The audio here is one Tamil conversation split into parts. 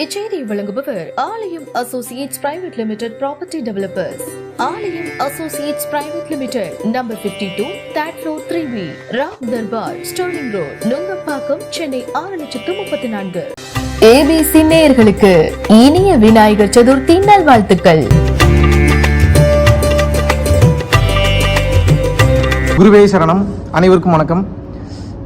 இச்செய்தியை வழங்குபவர் Aalayam associates private limited property developers. Aalayam associates private limited, number 52, third floor, 3B, Ram Darbar, Sterling road, Nungambakkam, Chennai 6,34,000. ABC நேயர்களுக்கு இனிய விநாயகர் சதுர்த்தி நல்வாழ்த்துக்கள். குருவே சரணம். அனைவருக்கும் வணக்கம்.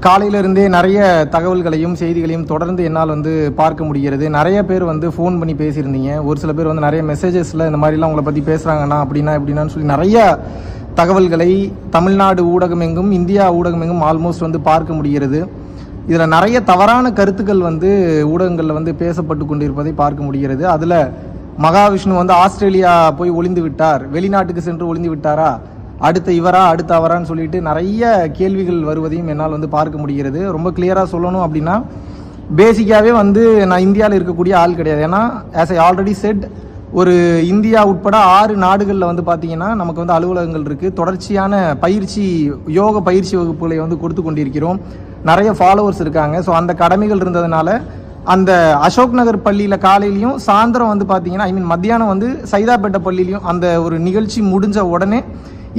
காலையிலிருந்தே நிறைய தகவல்களையும் செய்திகளையும் தொடர்ந்து என்னால் பார்க்க முடிகிறது. நிறைய பேர் ஃபோன் பண்ணி பேசியிருந்தீங்க. ஒரு சில பேர் நிறைய மெசேஜஸில் இந்த மாதிரிலாம் உங்களை பற்றி பேசுகிறாங்கண்ணா எப்படின்னான்னு சொல்லி நிறைய தகவல்களை தமிழ்நாடு ஊடகம் எங்கும், இந்தியா ஊடகம் எங்கும் ஆல்மோஸ்ட் பார்க்க முடிகிறது. இதில் நிறைய தவறான கருத்துக்கள் ஊடகங்களில் பேசப்பட்டு கொண்டிருப்பதை பார்க்க முடிகிறது. அதில் மகாவிஷ்ணு ஆஸ்திரேலியா போய் ஒளிந்து விட்டார், வெளிநாட்டுக்கு சென்று ஒளிந்து விட்டாரா, அடுத்த இவரா அடுத்த அவரான்னு சொல்லிட்டு நிறைய கேள்விகள் வருவதையும் என்னால் பார்க்க முடிகிறது. ரொம்ப கிளியராக சொல்லணும் அப்படின்னா, பேசிக்காகவே நான் இந்தியாவில் இருக்கக்கூடிய ஆள் கிடையாது. ஏன்னா ஆஸ் ஐ ஆல்ரெடி செட், ஒரு இந்தியா உட்பட 6 நாடுகளில் பார்த்தீங்கன்னா நமக்கு அலுவலகங்கள் இருக்குது. தொடர்ச்சியான யோக பயிற்சி வகுப்புகளை கொடுத்து கொண்டிருக்கிறோம். நிறைய ஃபாலோவர்ஸ் இருக்காங்க. ஸோ அந்த கடமைகள் இருந்ததுனால அந்த அசோக் நகர் பள்ளியில் காலையிலையும் சாயந்தரம் பார்த்தீங்கன்னா மத்தியானம் சைதாப்பேட்டை பள்ளியிலையும் அந்த ஒரு நிகழ்ச்சி முடிஞ்ச உடனே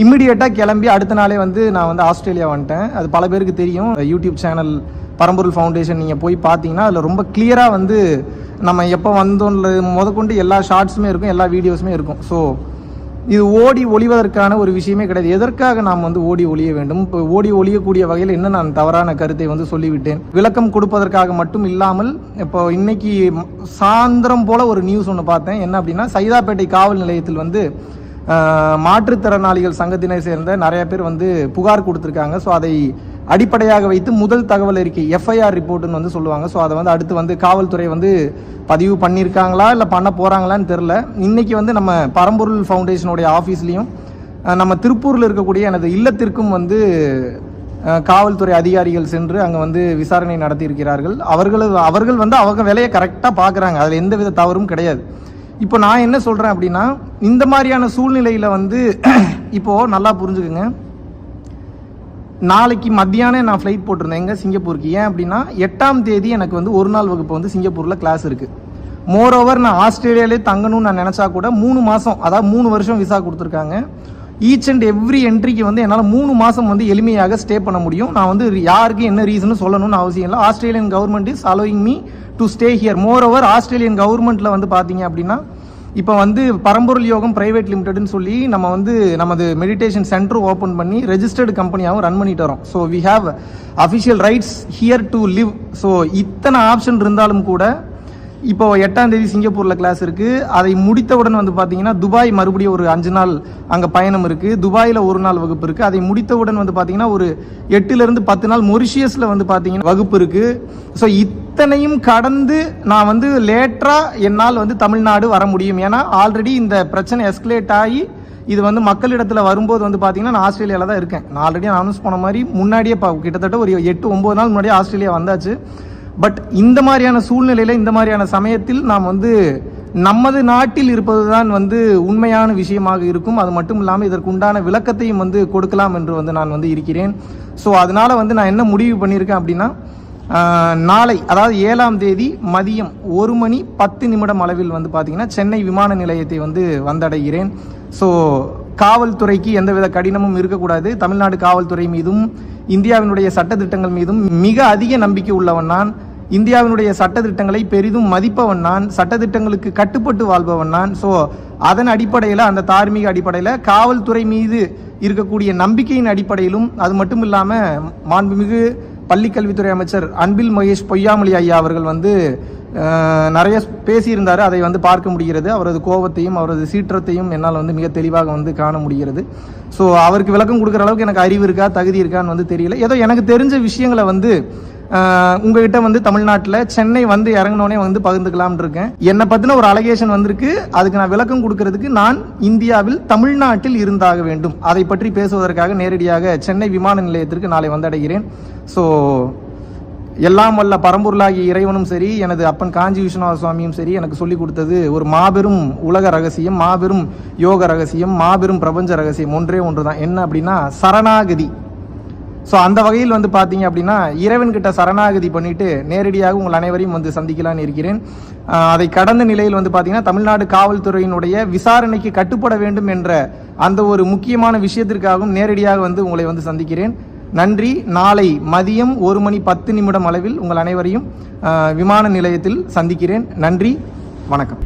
இம்மிடியேட்டாக கிளம்பி அடுத்த நாளே நான் ஆஸ்திரேலியா வந்துட்டேன். அது பல பேருக்கு தெரியும். யூடியூப் சேனல் பரம்பொருள் ஃபவுண்டேஷன் நீங்கள் போய் பார்த்தீங்கன்னா அதில் ரொம்ப கிளியராக நம்ம எப்போ வந்தோம்ல முதற்கொண்டு எல்லா ஷார்ட்ஸுமே இருக்கும், எல்லா வீடியோஸுமே இருக்கும். ஸோ இது ஓடி ஒளிவதற்கான ஒரு விஷயமே கிடையாது. எதற்காக நாம் ஓடி ஒளிய வேண்டும்? இப்போ ஓடி ஒளியக்கூடிய வகையில் என்ன நான் தவறான கருத்தை சொல்லிவிட்டேன். விளக்கம் கொடுப்பதற்காக மட்டும் இல்லாமல், இப்போ இன்னைக்கு சாயந்தரம் போல் ஒரு நியூஸ் ஒன்று பார்த்தேன். என்ன அப்படின்னா, சைதாப்பேட்டை காவல் நிலையத்தில் மாற்றுத்திறனாளிகள் சங்கத்தினை சேர்ந்த நிறைய பேர் புகார் கொடுத்துருக்காங்க. ஸோ அதை அடிப்படையாக வைத்து முதல் தகவல் அறிக்கை, எஃப்ஐஆர் ரிப்போர்ட்டுன்னு சொல்லுவாங்க. ஸோ அதை அடுத்து காவல்துறை பதிவு பண்ணியிருக்காங்களா இல்லை பண்ண போகிறாங்களான்னு தெரில. இன்றைக்கி நம்ம பரம்பொருள் ஃபவுண்டேஷனுடைய ஆஃபீஸ்லேயும் நம்ம திருப்பூரில் இருக்கக்கூடிய எனது இல்லத்திற்கும் காவல்துறை அதிகாரிகள் சென்று அங்கே விசாரணை நடத்தியிருக்கிறார்கள். அவர்கள் அவங்க வேலையை கரெக்டாக பார்க்குறாங்க. அதில் எந்தவித தவறும் கிடையாது. இப்போ நான் என்ன சொல்கிறேன் அப்படின்னா, இந்த மாதிரியான சூழ்நிலையில் இப்போது நல்லா புரிஞ்சுக்குங்க. நாளைக்கு மத்தியானம் நான் ஃப்ளைட் போட்டிருந்தேன் எங்கே, சிங்கப்பூருக்கு. ஏன் அப்படின்னா 8ஆம் தேதி எனக்கு ஒரு நாள் வகுப்பு சிங்கப்பூரில் கிளாஸ் இருக்குது. மோரோவர் நான் ஆஸ்திரேலியாவிலே தங்கணும்னு நான் நினச்சா கூட 3 மாதம், அதாவது 3 வருஷம் விசா கொடுத்துருக்காங்க. ஈச் அண்ட் எவ்ரி என்ட்ரிக்கு என்னால் 3 மாதம் எளிமையாக ஸ்டே பண்ண முடியும். நான் யாருக்கு என்ன ரீசன் சொல்லணும்னு அவசியம் இல்லை. Australian government is allowing me to stay here. Moreover Australian கவர்மெண்ட்டில் பார்த்தீங்க அப்படின்னா, இப்போ பரம்பொருள் யோகம் பிரைவேட் லிமிடெட்னு சொல்லி நம்ம நமது மெடிடேஷன் சென்டர் ஓப்பன் பண்ணி ரெஜிஸ்டர்டு கம்பெனியாகவும் ரன் பண்ணிட்டு வரோம். So we have official rights here to live. So இத்தனை ஆப்ஷன் இருந்தாலும் கூட இப்போ 8ஆம் தேதி சிங்கப்பூரில் கிளாஸ் இருக்குது. அதை முடித்தவுடன் பார்த்தீங்கன்னா துபாய் மறுபடியும் ஒரு 5 நாள் அங்கே பயணம் இருக்குது. துபாயில் 1 நாள் வகுப்பு இருக்குது. அதை முடித்தவுடன் பார்த்தீங்கன்னா ஒரு 8லேருந்து 10 நாள் மொரிஷியஸில் பார்த்தீங்கன்னா வகுப்பு இருக்குது. ஸோ இத்தனையும் கடந்து நான் லேட்டராக என்னால் தமிழ்நாடு வர முடியும். ஏன்னா ஆல்ரெடி இந்த பிரச்சனை எஸ்கலேட் ஆகி இது மக்களிடத்தில் வரும்போது பார்த்தீங்கன்னா நான் ஆஸ்திரேலியாவில் தான் இருக்கேன். நான் ஆல்ரெடி அனௌன்ஸ் பண்ண மாதிரி முன்னாடியே கிட்டத்தட்ட ஒரு 8-9 நாள் முன்னாடியே ஆஸ்திரேலியா வந்தாச்சு. பட் இந்த மாதிரியான சூழ்நிலையில், இந்த மாதிரியான சமயத்தில் நாம் நமது நாட்டில் இருப்பது தான் உண்மையான விஷயமாக இருக்கும். அது மட்டும் இல்லாமல் இதற்குண்டான விளக்கத்தையும் கொடுக்கலாம் என்று நான் இருக்கிறேன். ஸோ அதனால் நான் என்ன முடிவு பண்ணியிருக்கேன் அப்படின்னா, நாளை அதாவது 7ஆம் தேதி மதியம் 1:10 அளவில் பார்த்தீங்கன்னா சென்னை விமான நிலையத்தை வந்தடைகிறேன். ஸோ காவல்துறைக்கு எந்தவித கடினமும் இருக்கக்கூடாது. தமிழ்நாடு காவல்துறை மீதும் இந்தியாவினுடைய சட்டத்திட்டங்கள் மீதும் மிக அதிக நம்பிக்கை உள்ளவன் நான். இந்தியாவினுடைய சட்டத்திட்டங்களை பெரிதும் மதிப்பவன் நான். சட்டத்திட்டங்களுக்கு கட்டுப்பட்டு வாழ்பவன் நான். ஸோ அதன் அடிப்படையில், அந்த தார்மீக அடிப்படையில், காவல்துறை மீது இருக்கக்கூடிய நம்பிக்கையின் அடிப்படையிலும், அது மட்டும் இல்லாமல் மாண்புமிகு பள்ளிக்கல்வித்துறை அமைச்சர் அன்பில் மகேஷ் பொய்யாமொழி ஐயா அவர்கள் நிறைய பேசியிருந்தார். அதை பார்க்க முடிகிறது. அவரது கோபத்தையும் அவரது சீற்றத்தையும் என்னால் மிக தெளிவாக காண முடிகிறது. ஸோ அவருக்கு விளக்கம் கொடுக்குற அளவுக்கு எனக்கு அறிவு இருக்கா, தகுதி இருக்கான்னு தெரியல. ஏதோ எனக்கு தெரிஞ்ச விஷயங்களை உங்ககிட்ட தமிழ்நாட்டில் சென்னை இறங்கினோடனே பகிர்ந்துக்கலாம்னு இருக்கேன். என்னை பற்றின ஒரு அலகேஷன் வந்திருக்கு. அதுக்கு நான் விளக்கம் கொடுக்கறதுக்கு நான் இந்தியாவில் தமிழ்நாட்டில் இருந்தாக வேண்டும். அதை பற்றி பேசுவதற்காக நேரடியாக சென்னை விமான நிலையத்திற்கு நாளை வந்தடைகிறேன். ஸோ எல்லாம் வல்ல பரம்பொருளாகிய இறைவனும் சரி, எனது அப்பன் காஞ்சி விஸ்வநாத சுவாமியும் சரி எனக்கு சொல்லிக் கொடுத்தது ஒரு மாபெரும் உலக ரகசியம், மாபெரும் யோக ரகசியம், மாபெரும் பிரபஞ்ச ரகசியம் ஒன்றே ஒன்று தான். என்ன அப்படின்னா சரணாகதி. ஸோ அந்த வகையில் வந்து பார்த்தீங்க அப்படின்னா இறைவன்கிட்ட சரணாகதி பண்ணிட்டு நேரடியாக உங்கள் அனைவரையும் வந்து சந்திக்கலான்னு இருக்கிறேன். அதை கடந்த நிலையில் வந்து பார்த்தீங்கன்னா தமிழ்நாடு காவல்துறையினுடைய விசாரணைக்கு கட்டுப்பட வேண்டும் என்ற அந்த ஒரு முக்கியமான விஷயத்திற்காகவும் நேரடியாக வந்து உங்களை வந்து சந்திக்கிறேன். நன்றி. நாளை மதியம் 1:10 அளவில் உங்கள் அனைவரையும் விமான நிலையத்தில் சந்திக்கிறேன். நன்றி, வணக்கம்.